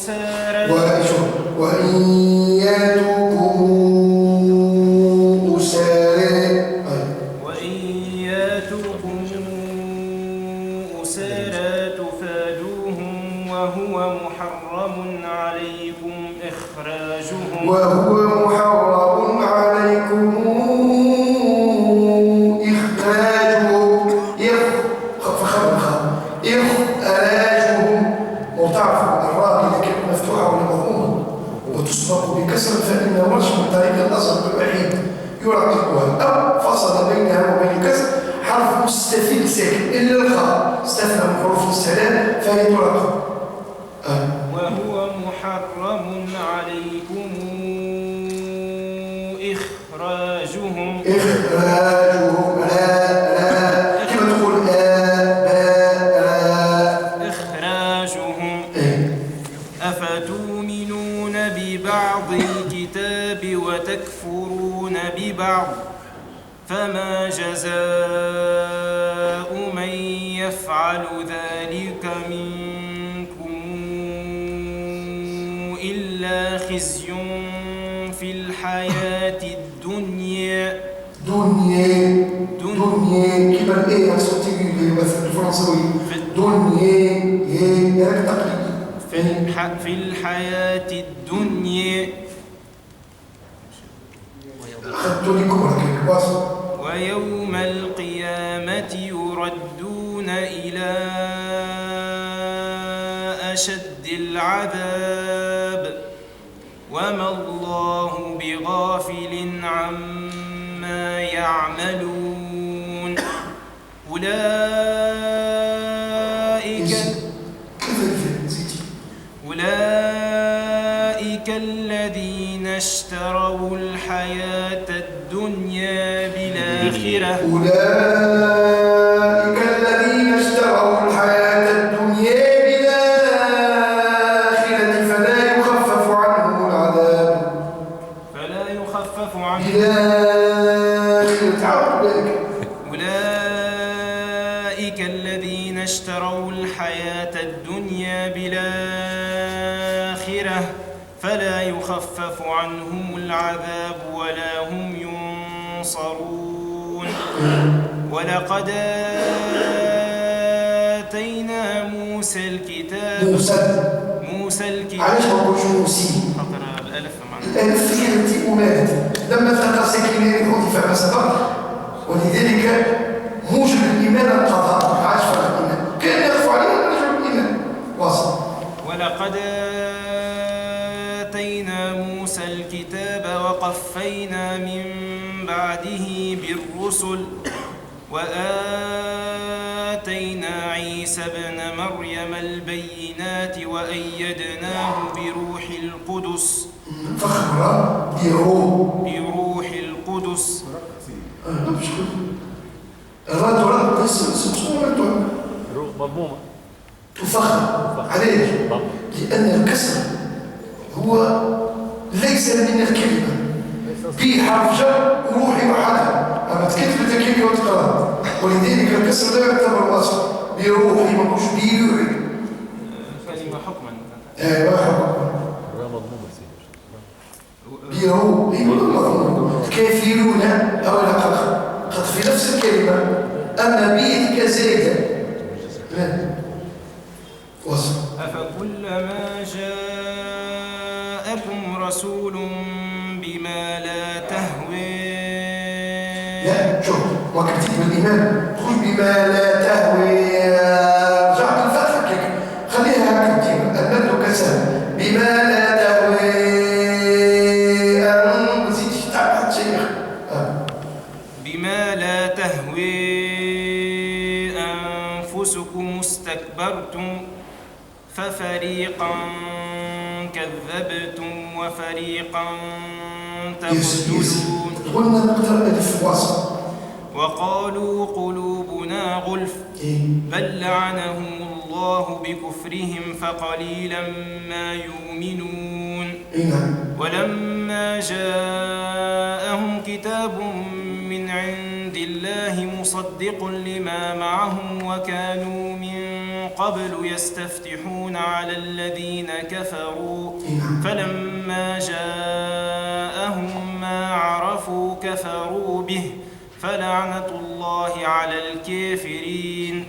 أسارى وإن ياتوكم أسارى تفادوهم وهو محرم عليكم إخراجهم وتعرف الراء إذا كانت مفتوحة ولا مضمومة وتسبق بكسر فإن ورش من طريق الأصل الوحيد يرققها أو فصل بينها وبين الكسر حرف مستفيد ساكن إلا الخاء استثنى من حروف الاستعلاء فهي ترقق وهو محرم عليكم إخراجهم كما تقول إخراجهم أفتؤمنون ببعض الكتاب وتكفرون ببعض فما جزاء من يفعل ذلك منكم إلا خزي في الحياة الدنيا كما الآية صوتية مثل الفرنسوي دنيا في الحياة الدنيا ويوم القيامة يردون إلى أشد العذاب وما الله بغافل عما يعملون أولئك الذين اشتروا الحياة الدنيا بالآخرة فلا يخفف عنهم أولئك الذين اشتروا الحياة الدنيا بالآخرة فلا يخفف عنهم العذاب ولا هم ينصرون ولقد آتينا موسى الكتاب علاش ما نقولش موسى؟ خاطر الألف معنا الألف هي التي أولادت لما تلقى ساكنين يكون فعل سبق ولذلك موجب الإيمان القضاء ما عادش فرق الإيمان كان يخفوا عليه رجل الإيمان واصل ولقد آتينا موسى الكتاب وقفينا من بعده بالرسل وآتينا عيسى ابن مريم البينات وأيدناه بروح القدس بروح القدس روح مضمومة تفخم عليه لأن الكسر هو ليس من الكلمة به حرف جر روحي وحدها أما تكتب الكلمة وتقرأ ولذلك الكسر لا يعتبر واصل بروحي ما نقولش بروحي كلمة حكما بروحي كافرون أو قد في نفس الكلمة أما به كزايدة وصل أفكلما جاءكم رسول بما لا تهوي لا شوف وكتب بالإيمان خذ بما لا تهوي رجعت الفتحة خليها كتب المد كسر بما لا تهوي نزيد تعبت شيخ بما لا تهوي أنفسكم استكبرتم ففريقا كذبتم وفريقا تقتلون قلنا نقدر ألف واصل وقالوا قلوبنا غلف بل لعنهم الله بكفرهم فقليلا ما يؤمنون ولما جاءهم كتاب من عند الله مصدق لما معهم وكانوا من قبل يستفتحون على الذين كفروا فلما جاءهم ما عرفوا كفروا به فلعنة الله على الكافرين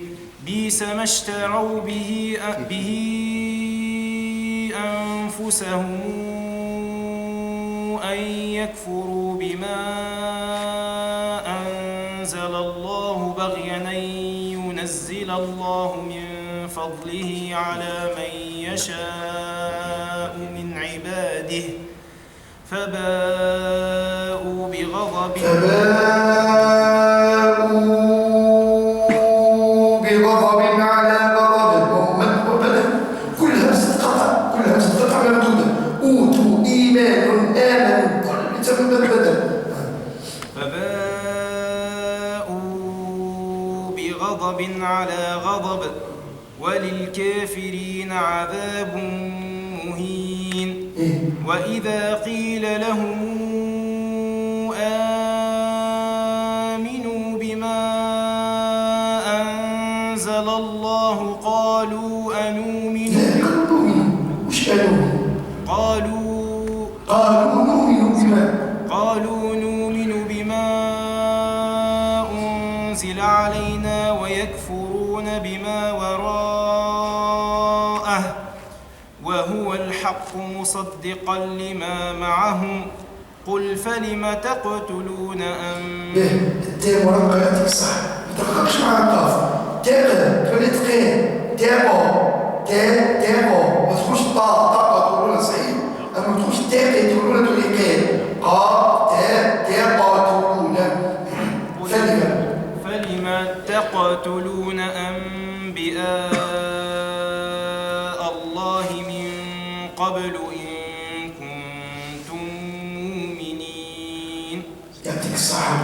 بئس ما اشتروا به أنفسهم أن يكفروا بما أنزل الله بغيا أن ينزل الله من فضله على من يشاء من عباده فباءوا بغضب على غضب ومن وبدأ كل همزة قطع ممدودة أوتوا إيمان آمنوا كل تمام بدل فباءوا بغضب على غضب وللكافرين عذاب مهين وإذا قيل لهم آمنوا بما أنزل الله قالوا أنؤمن نؤمن بما أنزل علينا ويكفرون بما وراءه وهو الحق مصدقا لما معهم قل فلم تقتلون التاء مرققة صح ما ترققش مع القاف تاء تولي تقيل تاء ما تخش طاقة تقولون صحيح أما تخش تاء تقولون تولي قيل قاف تاء تقولون فلم تقتلون أنبياء الله من قبل إن كنتم مؤمنين يعطيك الصحة